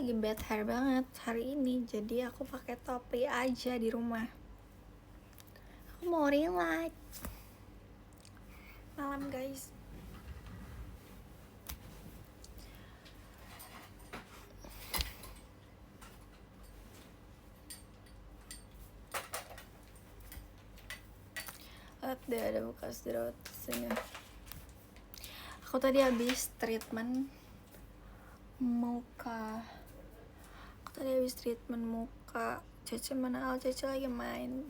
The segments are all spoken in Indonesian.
lagi bad hair banget hari ini, jadi aku pakai topi aja di rumah. Aku mau relax malam guys. Lihat deh, ada bekas jerawat sini. Aku tadi habis treatment muka. Cece mana? Cece lagi main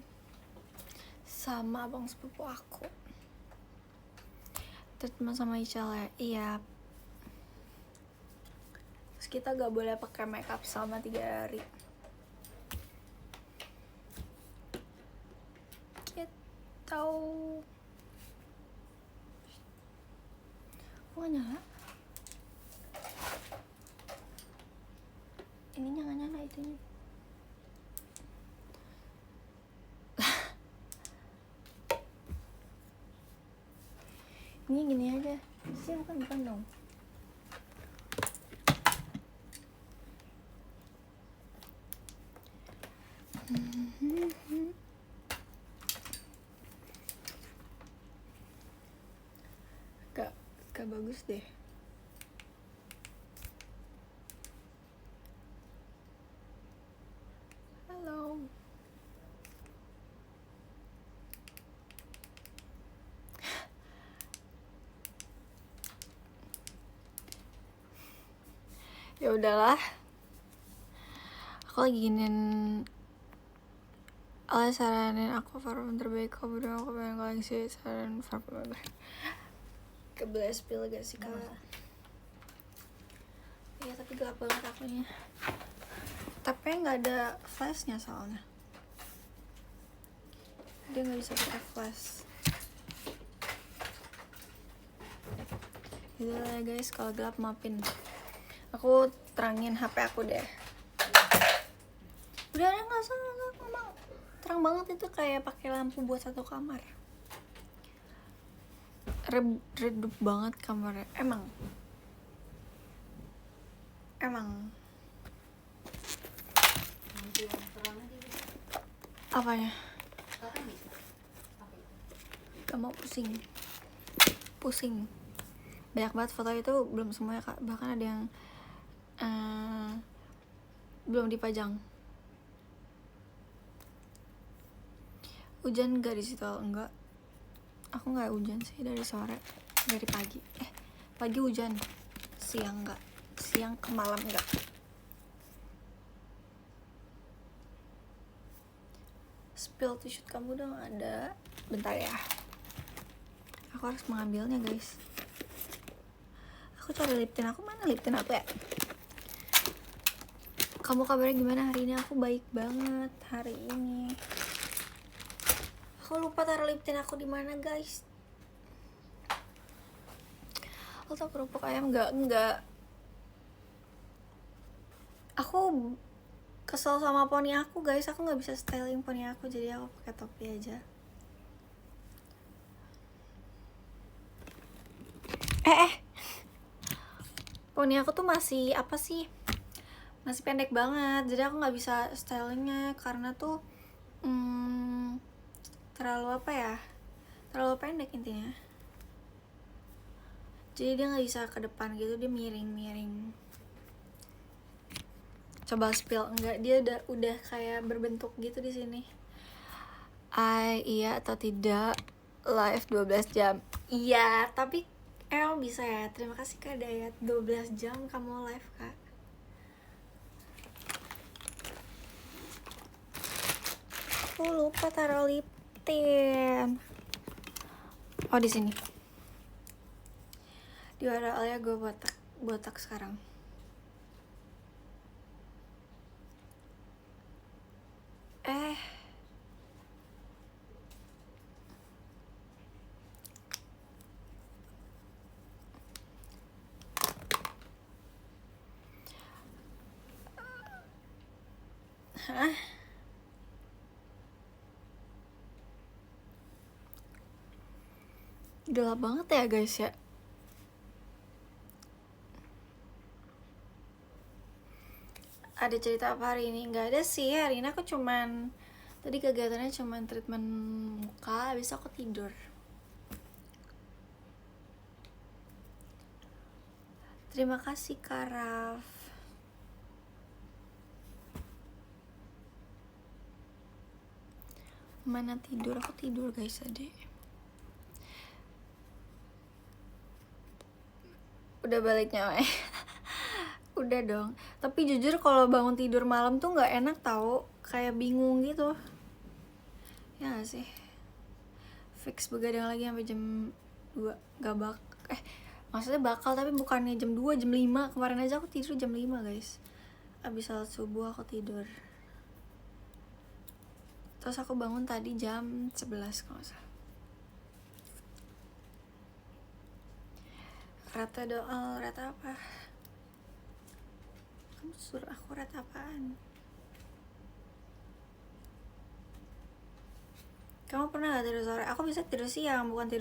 sama abang sepupu aku. Treatment sama Ical ya? Iya. Terus kita gak boleh pakai makeup selama 3 hari. Gitu. Kok gak nyala? Ininya gak nyala itunya. Ini gini aja sih, bukan dong. Gak bagus deh. Halo. Ya udahlah, aku lagi ingin saranin aku parfum terbaik kamu dong. Aku pengen koleksi saran parfum apa? Kebelah spill gak sih kak? Iya tapi gelap banget akunya. Tapi nggak ada flashnya soalnya. Dia nggak bisa pakai flash. Gitu lah ya guys, kalau gelap maafin. Aku terangin HP aku deh. Udah nggak salah, emang terang banget itu, kayak pakai lampu buat satu kamar. Redup banget kamarnya. Emang apanya? Gak mau pusing. Banyak banget foto itu, belum semuanya kak. Bahkan ada yang belum dipajang. Hujan gak di situ? Enggak. Aku nggak hujan sih dari sore, dari pagi. Pagi hujan, siang enggak. Siang ke malam enggak. Spill tisu kamu dong, ada. Bentar ya. Aku harus mengambilnya guys. Aku cari lip tint aku, mana lip tint aku ya? Kamu kabarnya gimana hari ini? Aku baik banget hari ini. Aku lupa taruh lip tint aku di mana guys. Lo tau kerupuk ayam enggak. Aku kesel sama poni aku guys. Aku nggak bisa styling poni aku, jadi aku pakai topi aja. Poni aku tuh masih apa sih? Masih pendek banget, jadi aku nggak bisa stylingnya karena tuh terlalu pendek intinya. Jadi dia nggak bisa ke depan gitu, dia miring. Coba spill, enggak, dia udah kayak berbentuk gitu di sini. Iya atau tidak live 12 jam? Iya, tapi emang bisa ya. Terima kasih Kak Dayat, 12 jam kamu live Kak. Aku lupa taruh lip tint. Oh di sini. Di URL-nya gue botak sekarang. Hah? Gelap banget ya guys ya. ada cerita apa hari ini? Nggak ada sih, hari ini aku cuman tadi kegiatannya cuman treatment muka, habis aku tidur. Terima kasih Karaf. Mana tidur? Aku tidur guys tadi. Udah baliknya Mei. Udah dong. Tapi jujur kalau bangun tidur malam tuh nggak enak tau, kayak bingung gitu. Ya gak sih? Fix begadang lagi sampai jam 2. Maksudnya bakal tapi bukannya jam 2, jam 5. Kemarin aja aku tidur jam 5 guys. Abis salat subuh aku tidur. Terus aku bangun tadi jam 11 kalau nggak salah. Rata doa, rata apa? Kamu suruh aku rata apaan? Kamu pernah gak tidur sore? Aku bisa tidur siang, bukan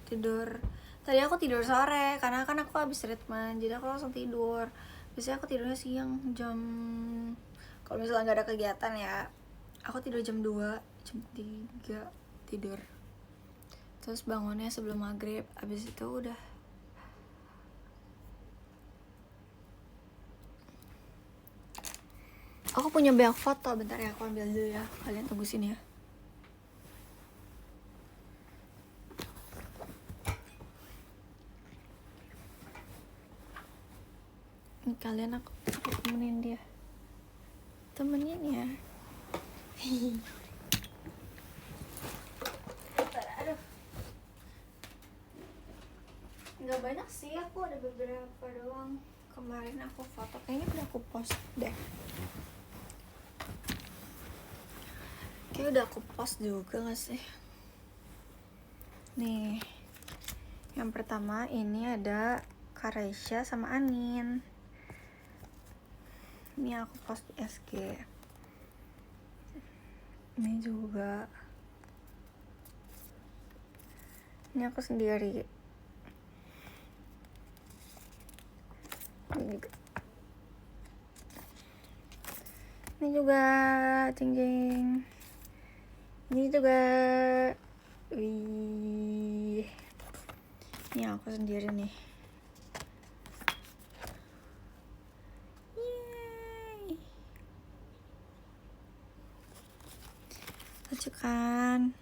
tidur. Tadi aku tidur sore, karena kan aku habis treatment, jadi aku langsung tidur. Biasanya aku tidurnya siang jam, kalau misalnya gak ada kegiatan ya, aku tidur jam 2, jam 3 tidur. Terus bangunnya sebelum maghrib, abis itu udah. Aku punya banyak foto, bentar ya aku ambil dulu ya. Kalian tunggu sini ya. Ini kalian aku temenin dia. Temenin ya. Aduh. Nggak banyak sih, aku ada beberapa doang. Kemarin aku foto, kayaknya udah aku post deh. Kayaknya udah aku post juga gak sih? Nih, yang pertama ini ada Karesha sama Anin. Ini aku post di SG. Ini juga. Ini aku sendiri. Ini juga cing-cing. Ini juga. Wih. Ini aku sendiri nih. Yeay. Lucu kan?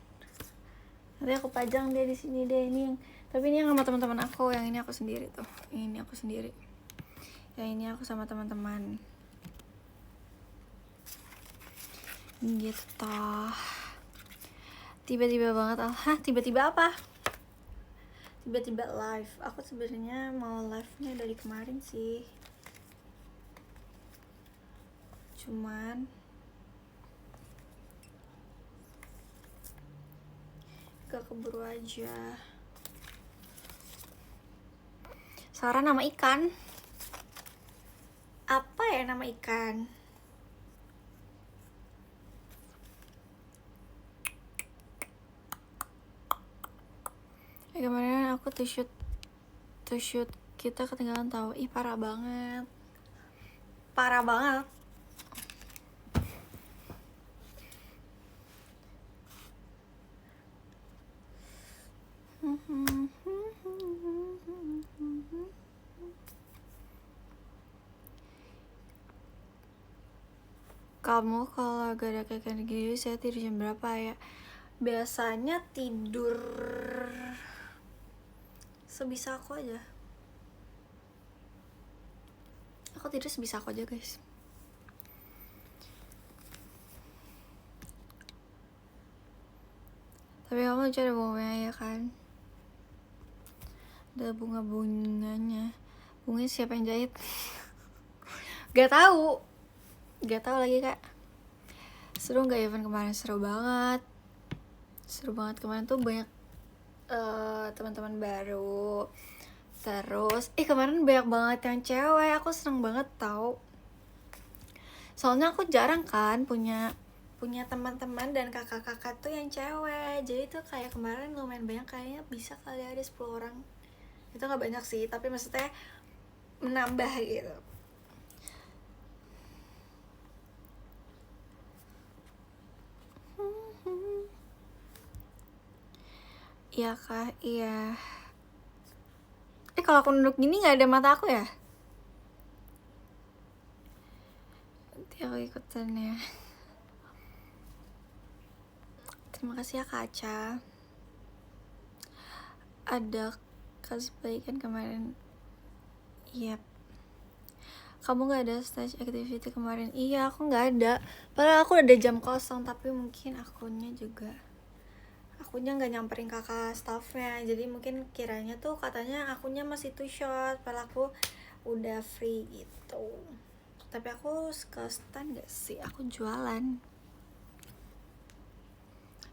Nanti aku pajang dia di sini deh, ini yang, tapi ini yang sama teman-teman aku, yang ini aku sendiri tuh. Ini aku sendiri. Yang ini aku sama teman-teman. Gitu. Tiba-tiba banget, tiba-tiba apa? Tiba-tiba live. Aku sebenarnya mau live-nya dari kemarin sih. Cuman gak keburu aja. Sarah, nama ikan. Apa ya nama ikan? Kemarin aku to shoot kita ketinggalan tahu. Ih, parah banget. Parah banget. Kamu kalau gak ada kayak gini, saya tidur jam berapa ya? Biasanya tidur sebisa aku aja. Aku tidur sebisa aku aja guys. Tapi kamu lucu, ada bunga-bunganya ya kan? Ada bunga-bunganya. Bunganya siapa yang jahit? Gak tahu lagi kak. Seru gak event kemarin? Seru banget kemarin tuh, banyak teman-teman baru. Terus kemarin banyak banget yang cewek. Aku seneng banget tau, soalnya aku jarang kan punya teman-teman dan kakak-kakak tuh yang cewek. Jadi tuh kayak kemarin lumayan banyak, kayaknya bisa kali ada 10 orang. Itu gak banyak sih, tapi maksudnya menambah gitu. Iya kah? Iya. Kalau aku nunduk gini nggak ada mata aku ya? Nanti aku ikutan ya. Terima kasih ya Kak Aca. Ada kebaikan kemarin. Yep. Kamu gak ada stage activity kemarin? Iya, aku gak ada. Padahal aku udah ada jam kosong, tapi mungkin akunnya gak nyamperin kakak staffnya. Jadi mungkin kiranya tuh katanya akunnya masih 2 shot, padahal aku udah free gitu. Tapi aku ke stand gak sih? Aku jualan.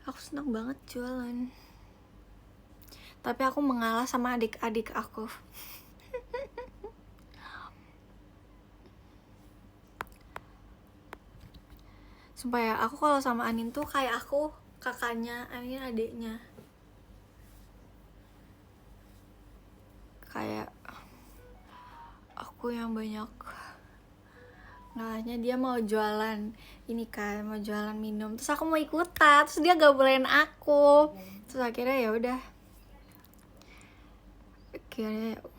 Aku senang banget jualan. Tapi aku mengalah sama adik-adik aku. Sumpah ya, aku kalau sama Anin tuh kayak aku kakaknya, Anin adiknya. Kayak aku yang banyak ngalahnya. Dia mau jualan ini kan, mau jualan minum, terus aku mau ikutan, terus dia gak bolehin aku. Terus akhirnya ya udah,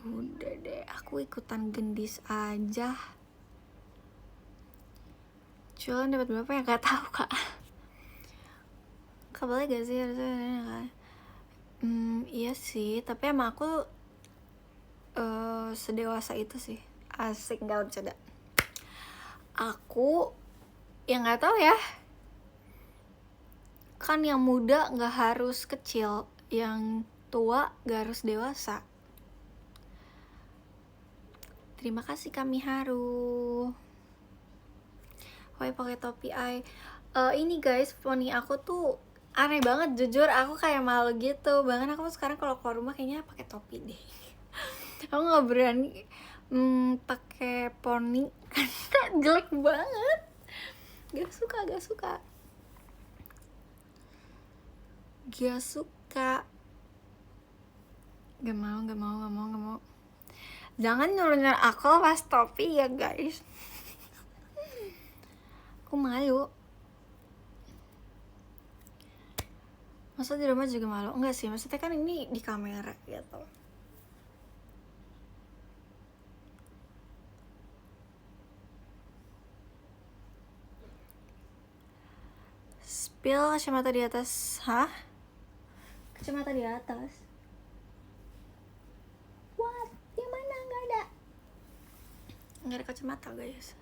udah deh, aku ikutan gendis aja. Jualan dapat berapa ya, gak tahu kak. Kabarnya gak sih harusnya? Iya sih, tapi emang aku sedewasa itu sih. Asik, gak bercanda. Aku yang nggak tahu ya, kan yang muda nggak harus kecil, yang tua nggak harus dewasa. Terima kasih kami Haru. Woi pakai topi ay. Ini guys, poni aku tuh aneh banget, jujur aku kayak malu gitu. Bahkan aku sekarang kalau keluar rumah kayaknya pakai topi deh. Aku nggak berani pakai poni karena jelek banget. Gak suka. Gak mau. Jangan nyuruh aku pas topi ya guys. Aku malu. Masa di rumah juga malu? Enggak sih, maksudnya kan ini di kamera gitu. Spill kacamata di atas. Hah? Kacamata di atas? What? Yang mana? Nggak ada. Nggak ada kacamata guys.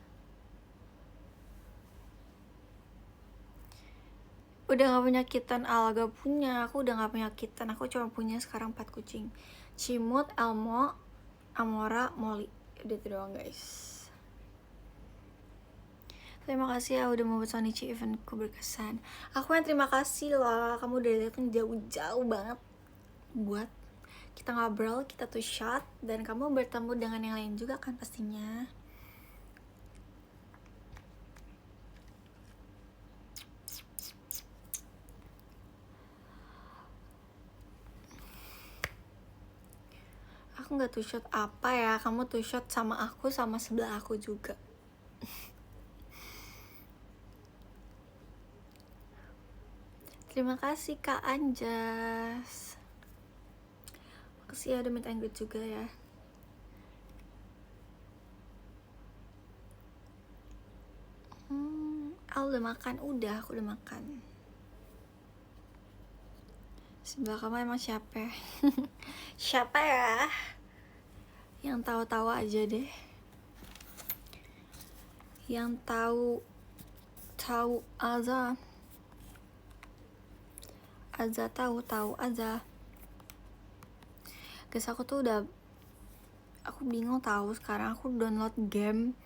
Udah gak penyakitan, gak punya. Aku udah gak penyakitan. Aku cuma punya sekarang 4 kucing. Cimut, Elmo, Amora, Molly. Udah itu doang guys. Terima kasih ya udah mau buat Sonichi eventku berkesan. Aku yang terima kasih lah, kamu udah datang jauh-jauh banget buat kita ngobrol, kita tuh shot, dan kamu bertemu dengan yang lain juga kan pastinya. Aku gak tuh shot apa ya, kamu tuh shot sama aku, sama sebelah aku juga. Terima kasih Kak Anjas. Makasih ya udah minta good juga ya. Aku udah makan, aku udah makan. Sebelah kamu emang siapa? Siapa ya? Yang tahu-tahu aja deh. Yang tahu aja. Tahu aja. Guys, aku tuh udah, aku bingung tahu sekarang aku download game.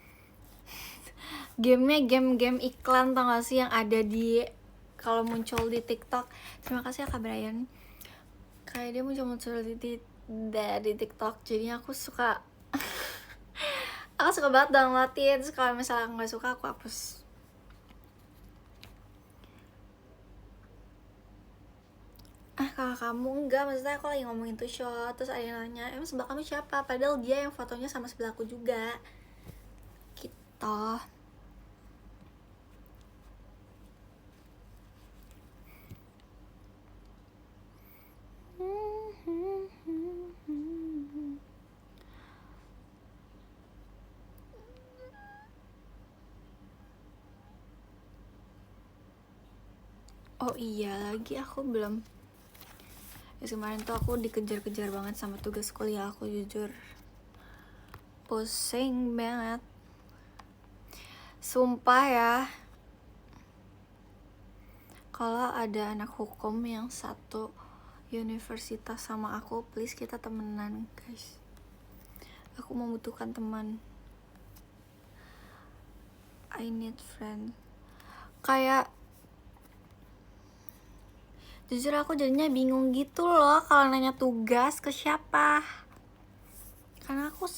Gamenya game iklan tau gak sih yang ada di kalau muncul di TikTok. Terima kasih ya Kak Brian. Kayak dia muncul di TikTok, jadinya aku suka aku suka banget downloadin. Terus kalau misalnya aku nggak suka aku hapus. Kalau kamu enggak, maksudnya aku lagi ngomongin tuh shot, terus ada yang nanya emang sebelah kamu siapa, padahal dia yang fotonya sama sebelahku juga gitu. Oh iya, lagi aku belum. Kemarin tuh aku dikejar-kejar banget sama tugas kuliah aku, jujur. Pusing banget. Sumpah ya. Kalau ada anak hukum yang satu universitas sama aku, please kita temenan, guys. Aku membutuhkan teman. I need friend. Kayak jujur aku jadinya bingung gitu loh kalau nanya tugas ke siapa. Karena aku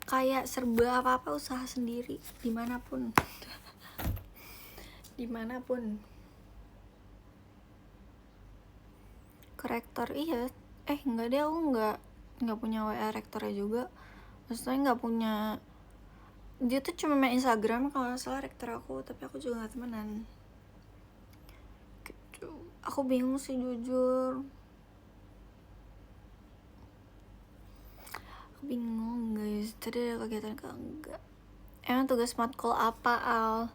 kayak serba apa-apa usaha sendiri dimanapun. Dimanapun. Ke rektor iya. Enggak deh, aku nggak punya WA rektornya juga. Maksudnya nggak punya. Dia tuh cuma main Instagram kalau nggak salah rektor aku, tapi aku juga nggak temenan. Gitu. Aku bingung sih jujur. Aku bingung guys. Tadi ada kegiatan enggak? Emang tugas matkul apa, Al?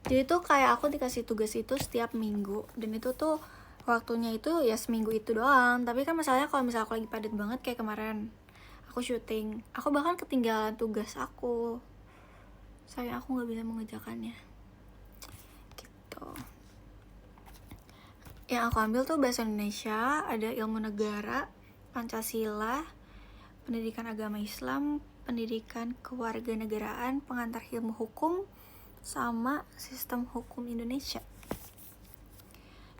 Jadi tuh kayak aku dikasih tugas itu setiap minggu, dan itu tuh waktunya itu ya seminggu itu doang. Tapi kan masalahnya kalau misalnya aku lagi padat banget kayak kemarin aku syuting, aku bahkan ketinggalan tugas aku. Sayang aku nggak bisa mengerjakannya. Gitu. Yang aku ambil tuh bahasa Indonesia, ada ilmu negara, Pancasila, pendidikan agama Islam, pendidikan kewarganegaraan, pengantar ilmu hukum, sama sistem hukum Indonesia.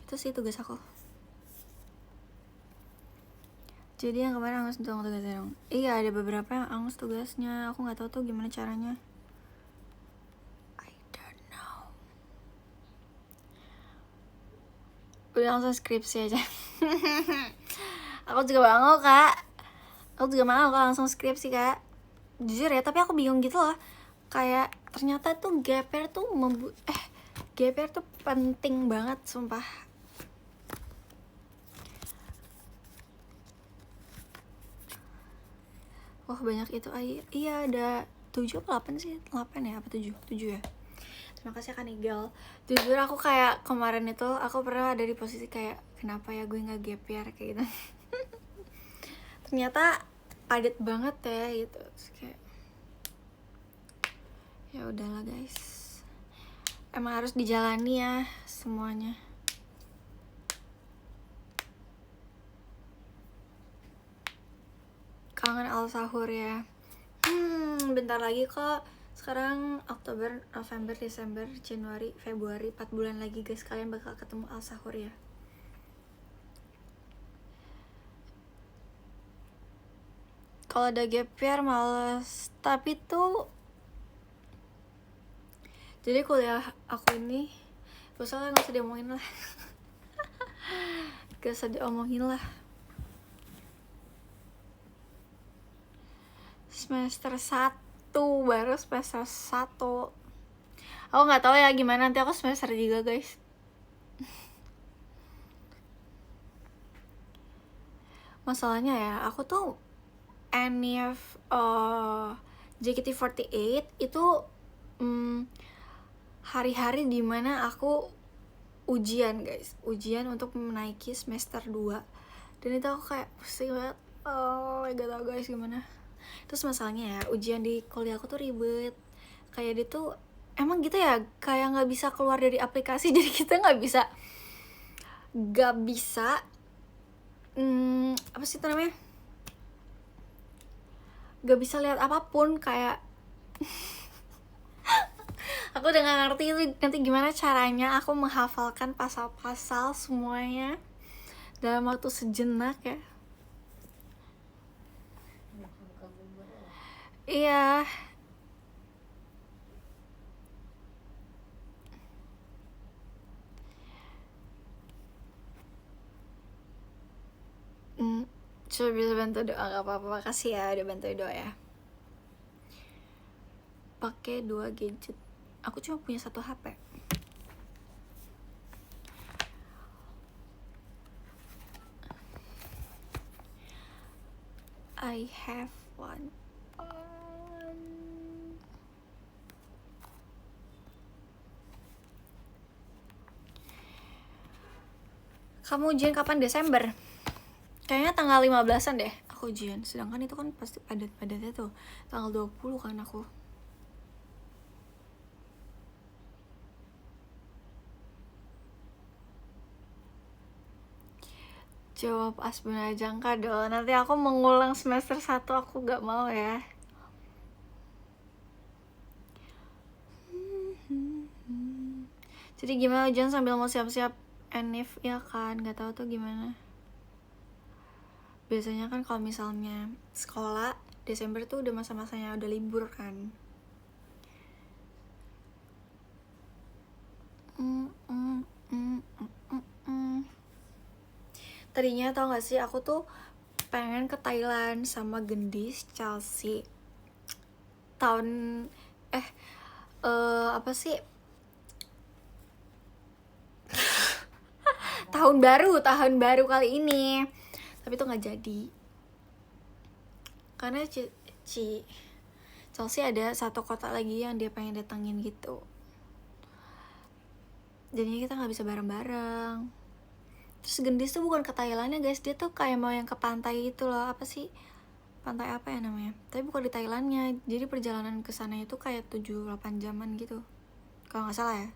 Itu sih tugas aku. Jadi yang kemarin angus dong tugasnya dong. Iya, ada beberapa yang angus tugasnya. Aku nggak tahu tuh gimana caranya. I don't know. Udah langsung skripsi aja. Aku juga mau kak. Aku juga mau kalau langsung skripsi kak. Jujur ya, tapi aku bingung gitu loh. Kayak ternyata tuh gap year tuh gap year tuh penting banget, sumpah. Wah banyak itu. Iya ada 7 apa 8 sih? 8 ya? Apa 7? 7 ya? Terima kasih Kak Nigel. Jujur aku kayak kemarin itu aku pernah ada di posisi kayak kenapa ya gue gak gap year kayak gitu. Ternyata padat banget ya gitu. Terus kayak ya udahlah guys. Emang harus dijalani ya semuanya. Kangen Al Sahur ya. Bentar lagi kok. Sekarang Oktober, November, Desember, Januari, Februari, 4 bulan lagi guys. Kalian bakal ketemu Al Sahur ya. Kalau ada gap year males. Tapi tuh jadi kuliah aku ini gak usah diomongin lah. Gak usah diomongin lah. Semester 1 baru semester 1. Aku nggak tahu ya gimana nanti aku semester 3 guys. Masalahnya ya aku tuh NF JKT48 itu hari-hari dimana aku ujian guys, ujian untuk menaiki semester 2. Dan itu aku kayak pusing banget. Gak tau guys gimana. Terus masalahnya ya ujian di kuliah aku tuh ribet. Kayak dia tuh emang gitu ya, kayak gak bisa keluar dari aplikasi. Jadi kita gak bisa apa sih itu namanya, gak bisa lihat apapun. Kayak aku udah gak ngerti itu nanti gimana caranya aku menghafalkan pasal-pasal semuanya dalam waktu sejenak ya. Iya. Coba bisa bantu doa, gak apa-apa. Makasih ya udah bantu doa ya. Pakai 2 gadget. Aku cuma punya 1 HP. I have one phone. Kamu ujian kapan? Desember? Kayaknya tanggal 15-an deh aku ujian. Sedangkan itu kan pasti padat-padatnya tuh tanggal 20 kan aku. Jawab Asbuna Jangka dong. Nanti aku mengulang semester 1, aku gak mau ya. Jadi gimana ujian sambil mau siap-siap NIF ya kan? Gak tahu tuh gimana. Biasanya kan kalau misalnya sekolah Desember tuh udah masa-masanya udah libur kan. Tadinya tau gak sih aku tuh pengen ke Thailand sama Gendis Chelsea tahun apa sih tahun baru kali ini, tapi tuh nggak jadi karena Chelsea ada satu kota lagi yang dia pengen datangin gitu, jadinya kita nggak bisa bareng-bareng. Terus Gendis tuh bukan ke Thailandnya guys, dia tuh kayak mau yang ke pantai itu loh, apa sih, pantai apa ya namanya, tapi bukan di Thailandnya. Jadi perjalanan ke sana itu kayak 7-8 jaman gitu kalau nggak salah ya.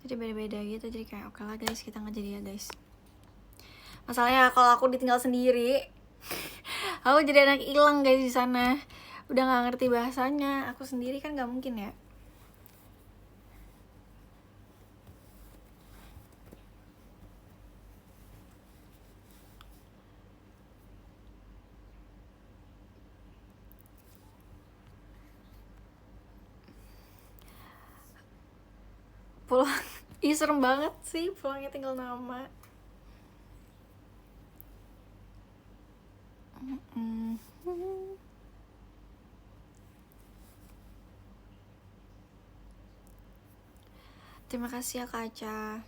Jadi beda-beda gitu, jadi kayak oke lah guys, kita nggak jadi ya guys. Masalahnya kalau aku ditinggal sendiri aku jadi anak hilang guys di sana, udah nggak ngerti bahasanya. Aku sendiri kan nggak mungkin ya. Pulang ih serem banget sih pulangnya tinggal nama. Terima kasih ya Kaca.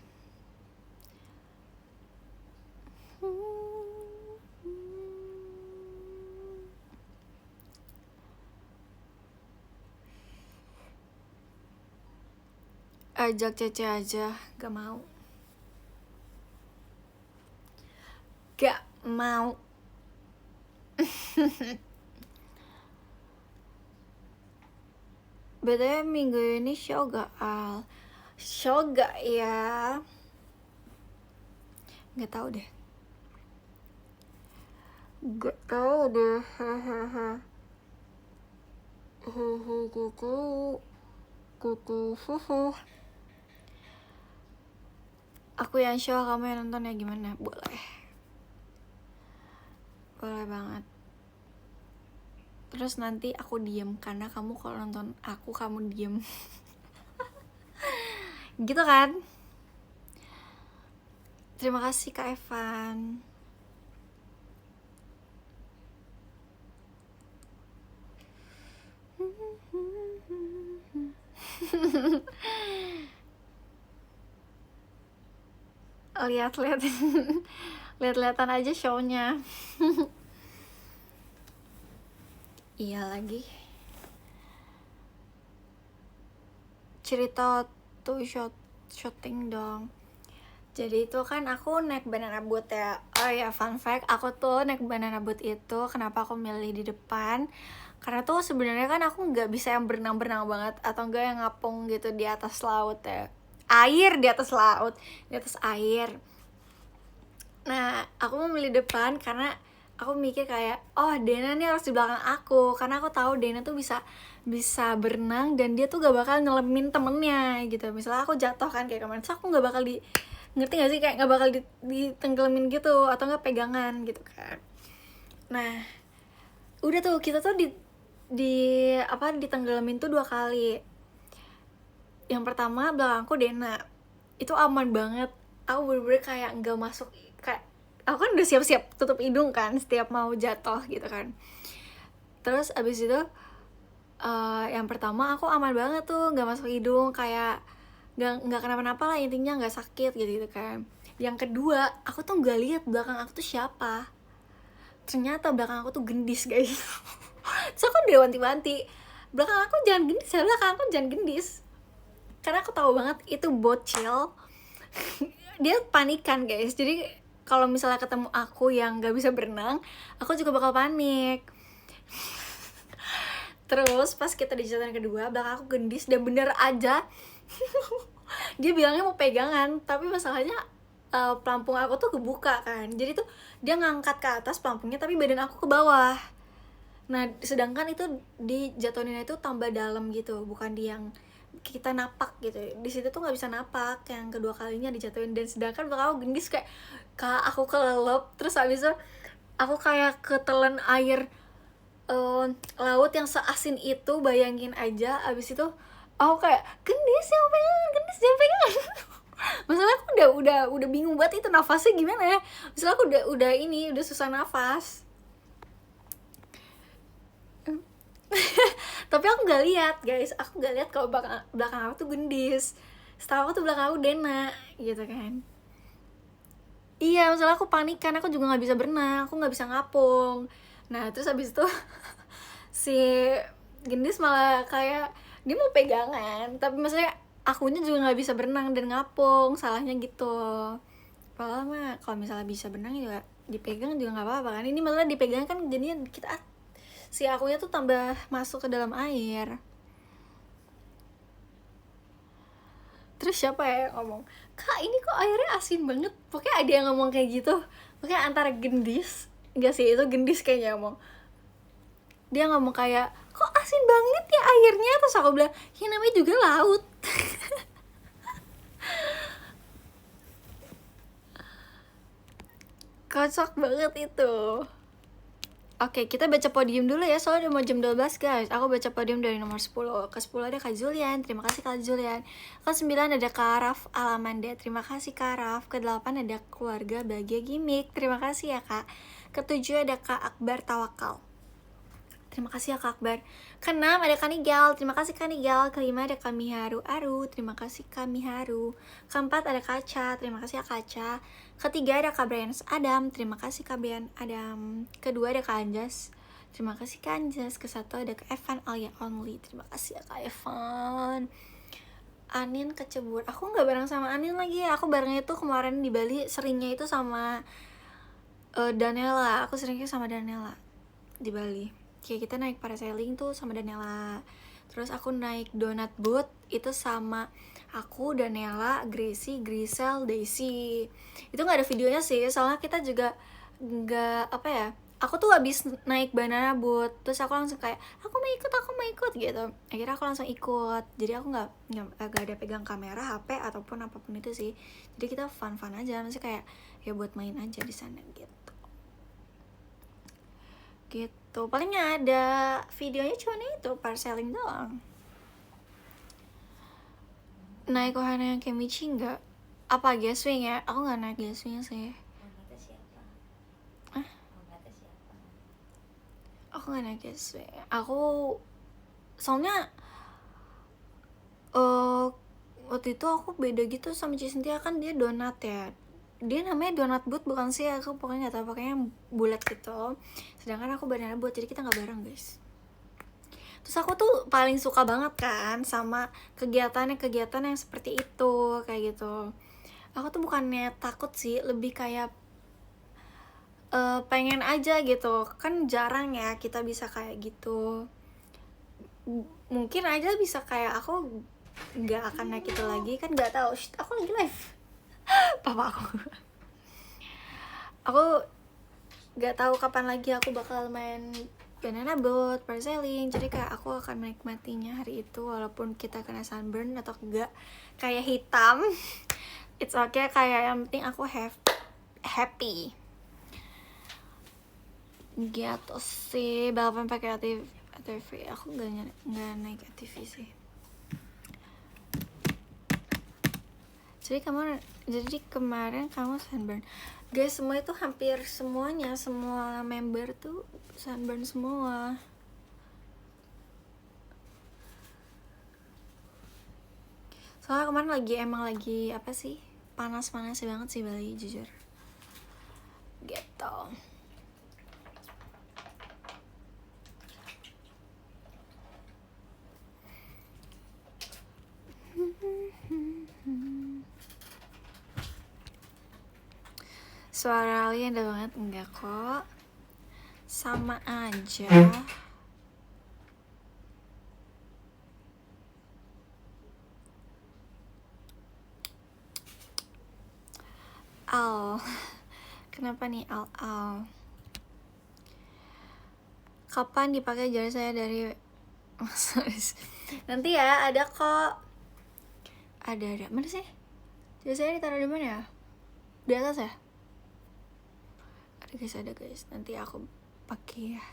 Ajak Cece aja, gak mau. Gak mau. BTW minggu ini show gak Al? Show gak ya? Gak tahu deh. Gak tahu deh. Aku yang show, kamu yang nonton ya gimana? Boleh. Boleh banget. Terus nanti aku diem karena kamu kalau nonton aku kamu diem. Gitu kan? Terima kasih Kak Evan. Lihat-lihatan aja show-nya. Iya lagi. Cerita tuh shooting dong. Jadi itu kan aku naik banana boat ya. Oh ya, fun fact, aku tuh naik banana boat itu kenapa aku milih di depan? Karena tuh sebenarnya kan aku nggak bisa yang berenang-berenang banget atau enggak yang ngapung gitu di atas laut ya. Air di atas laut, di atas air. Nah, aku memilih depan karena aku mikir kayak, oh Dena nih harus di belakang aku, karena aku tahu Dena tuh bisa berenang dan dia tuh gak bakal nyelemin temennya gitu. Misalnya aku jatuh kan kayak kemarin, so aku gak bakal ngerti gak sih, kayak gak bakal ditenggelamin gitu atau gak pegangan gitu kan. Nah, udah tuh kita tuh ditenggelamin tuh 2 kali. Yang pertama belakangku Dena, itu aman banget. Aku bener-bener kayak gak masuk, kayak aku kan udah siap-siap tutup hidung kan setiap mau jatuh gitu kan. Terus abis itu yang pertama aku aman banget tuh, gak masuk hidung, kayak gak kenapa-napa lah, intinya gak sakit gitu kan. Yang kedua, aku tuh gak lihat belakang aku tuh siapa. Ternyata belakang aku tuh Gendis guys. Terus aku udah wanti-wanti, belakang aku jangan gendis ya, belakang aku jangan gendis, karena aku tahu banget itu bocil dia panikan guys. Jadi kalau misalnya ketemu aku yang nggak bisa berenang, aku juga bakal panik. Terus pas kita di jatuhan kedua, belakang aku gendis dan bener aja dia bilangnya mau pegangan, tapi masalahnya pelampung aku tuh kebuka kan, jadi tuh dia ngangkat ke atas pelampungnya tapi badan aku ke bawah. Nah sedangkan itu di jatuhinnya itu tambah dalam gitu, bukan di yang kita napak gitu. Di situ tuh nggak bisa napak yang kedua kalinya dijatuhin, dan sedangkan belakang aku gendis kayak aku kelelep. Terus habis itu aku kayak ketelan air laut yang seasin itu, bayangin aja. Abis itu aku kayak gendis jangan pegangan, gendis jangan pegangan. Masalah aku udah bingung banget itu nafasnya gimana ya. Masalah aku udah susah nafas. Tapi aku nggak lihat guys, aku nggak lihat kalau belakang aku tuh gendis. Setahu aku tuh belakang aku Dena gitu kan. Iya, masalah aku panik kan, aku juga nggak bisa berenang, aku nggak bisa ngapung. Nah terus habis itu si gendis malah kayak dia mau pegangan, tapi maksudnya akunya juga nggak bisa berenang dan ngapung, salahnya gitu. Padahal mah kalau misalnya bisa berenang juga dipegang juga nggak apa-apa kan. Ini malah dipegang kan jadinya kita si akunya tuh tambah masuk ke dalam air. Terus siapa ya yang ngomong, kak ini kok airnya asin banget, pokoknya ada yang ngomong kayak gitu. Pokoknya antara gendis, enggak sih itu gendis kayaknya ngomong, dia ngomong kayak kok asin banget ya airnya. Terus aku bilang ya namanya juga laut. Kocak banget itu. Oke, kita baca podium dulu ya, soalnya udah mau jam 12 guys. Aku baca podium dari nomor 10. Ke 10 ada Kak Julian, terima kasih Kak Julian. Ke 9 ada Kak Raf Alamanda, terima kasih Kak Raf. Ke 8 ada keluarga bahagia gimmick, terima kasih ya Kak. Ke 7 ada Kak Akbar Tawakal, terima kasih ya Kak Akbar. Ke-6 ada Kak Nigel, terima kasih Kak Nigel. Ke-5 ada Kak Miharu Aru, terima kasih Kak Miharu. Ke-4 ada Kaca, terima kasih ya Kaca. Ke-3 ada Kak Brian Adam, terima kasih Kak Brian Adam. Ke-2 ada Kak Anjas, terima kasih Kak Anjas. Ke-1 ada Kak Evan Alia Only, terima kasih ya Kak Evan. Anin kecebur, aku gak bareng sama Anin lagi ya. Aku barengnya tuh kemarin di Bali, seringnya itu sama Daniela. Aku seringnya sama Daniela di Bali. Kayak kita naik parasailing tuh sama Daniela. Terus aku naik donut boat itu sama aku, Daniela, Gracie, Grisel, Daisy. Itu nggak ada videonya sih, soalnya kita juga nggak apa ya. Aku tuh habis naik banana boat, terus aku langsung kayak aku mau ikut gitu. Akhirnya aku langsung ikut. Jadi aku nggak ada pegang kamera, HP ataupun apapun itu sih. Jadi kita fun aja, maksudnya kayak ya buat main aja di sana gitu. Gitu, paling ada videonya cuma itu parasailing doang. Naik wahana yang kayak Michi nggak? Apa Gaswing ya? Aku nggak naik Gaswing sih. Aku nggak naik Gaswing. Aku soalnya waktu itu aku beda gitu sama Cintia, kan dia donat ya. Dia namanya donat boot bukan sih, aku pokoknya nggak tahu, pokoknya bulat gitu. Sedangkan aku banana boat, jadi kita nggak bareng guys. Terus aku tuh paling suka banget kan sama kegiatan yang seperti itu, kayak gitu. Aku tuh bukannya takut sih, lebih kayak pengen aja gitu. Kan jarang ya kita bisa kayak gitu. Mungkin aja bisa kayak aku nggak akan naik itu lagi kan, nggak tahu. Shh, aku lagi live. Papa aku nggak tahu kapan lagi aku bakal main banana boat, parasailing. Jadi kayak aku akan menikmatinya hari itu walaupun kita kena sunburn atau enggak kayak hitam. It's okay, kayak yang penting aku happy gitu sih. Balapan pakai ATV, aku nggak naik ATV sih. Jadi kemarin kamu sunburn guys. Semua itu hampir semuanya, semua member tuh sunburn semua. Soalnya kemarin emang lagi apa sih, panas banget sih Bali, jujur gitu. Suara Ali indah banget. Enggak kok, sama aja. Al, kenapa nih Al? Kapan dipakai jari saya dari nanti ya, ada kok. Ada. Mana sih? Jari saya ditaruh di mana ya? Di atas ya? Ada guys. Nanti aku pakai ya.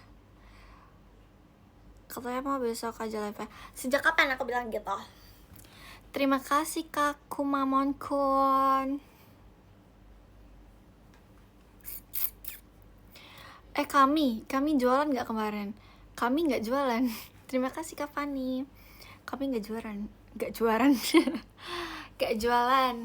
Katanya mau besok aja live. Sejak kapan aku bilang gitu? Terima kasih Kak Kumamon Kun. Kami jualan nggak kemarin? Kami nggak jualan. Terima kasih Kak Fani. Kami nggak jualan. Nggak jualan.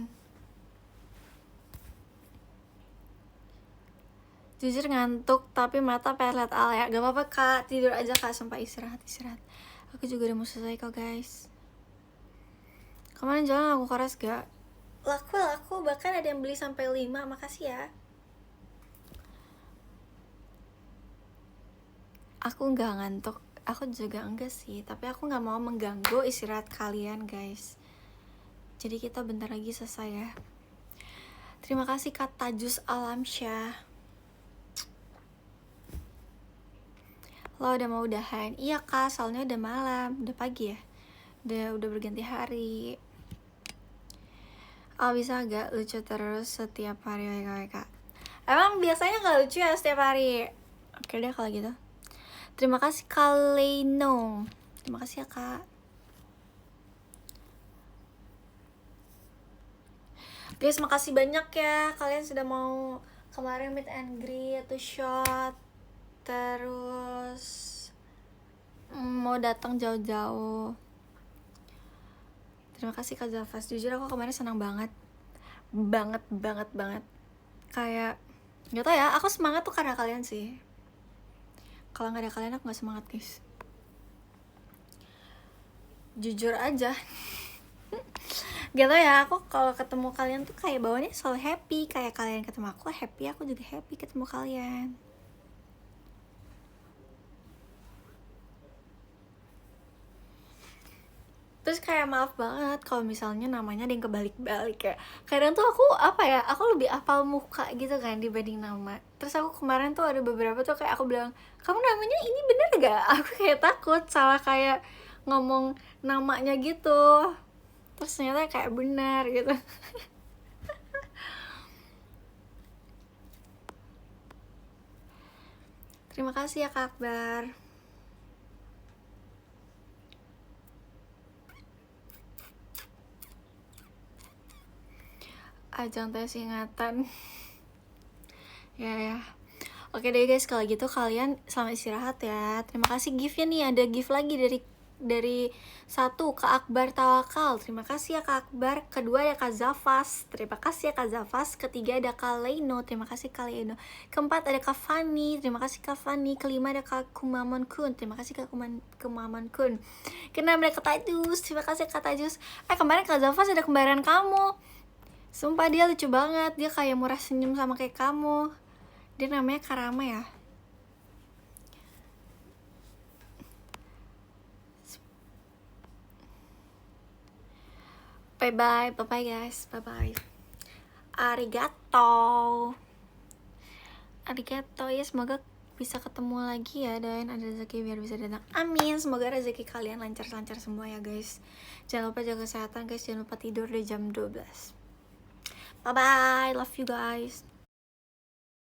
Jujur ngantuk tapi mata pelet Al ya. Gak apa-apa Kak, tidur aja Kak, sumpah istirahat. Aku juga udah mau selesai kok guys. Kemarin jualan laku keras gak? Laku, bahkan ada yang beli sampai 5, makasih ya. Aku nggak ngantuk, aku juga enggak sih, tapi aku nggak mau mengganggu istirahat kalian guys. Jadi kita bentar lagi selesai ya. Terima kasih Kak Tajus Alamsyah. Lo udah mau udahan? Iya Kak, soalnya udah malam, udah pagi ya. Udah berganti hari. Bisa gak lucu terus setiap hari Kak? Emang biasanya gak lucu ya setiap hari? Oke deh kalau gitu. Terima kasih Kak Leno. Terima kasih ya Kak. Guys, makasih banyak ya kalian sudah mau kemarin meet and greet atau shot, terus mau datang jauh-jauh. Terima kasih Kak Zafas. Jujur aku kemarin senang banget. Kayak gak tau ya, aku semangat tuh karena kalian sih. Kalau nggak ada kalian aku nggak semangat guys. Jujur aja. Gak tau ya, aku kalau ketemu kalian tuh kayak bawaannya selalu happy. Kayak kalian ketemu aku happy, aku juga happy ketemu kalian. Terus kayak maaf banget kalau misalnya namanya ada yang kebalik-balik ya. Kadang tuh aku aku lebih hafal muka gitu kan dibanding nama. Terus aku kemarin tuh ada beberapa tuh kayak aku bilang, kamu namanya ini bener gak? Aku kayak takut salah kayak ngomong namanya gitu. Terus ternyata kayak benar gitu. Terima kasih ya Kak Akbar. Ajang tes ingatan. ya Oke deh guys, kalau gitu kalian selamat istirahat ya. Terima kasih gift-nya nih, ada gift lagi dari 1 Kak Akbar Tawakal. Terima kasih ya Kak Akbar. Kedua ada Kak Zafas. Terima kasih ya Kak Zafas. Ketiga ada Kak Leno. Terima kasih Kak Leno. Keempat ada Kak Fani. Terima kasih Kak Fani. Kelima ada Kak Kumamon Kun. Terima kasih Kak Kumamon Kun. Keenam ada Kak Tajus. Terima kasih Kak Tajus. Kemarin Kak Zafas ada kembaran kamu. Sumpah dia lucu banget. Dia kayak murah senyum sama kayak kamu. Dia namanya Karama ya. Bye guys. Bye. Arigato ya, semoga bisa ketemu lagi ya, dan ada rezeki biar bisa datang. Amin. Semoga rezeki kalian lancar-lancar semua ya guys. Jangan lupa jaga kesehatan guys. Jangan lupa tidur di jam 12. Bye, love you guys.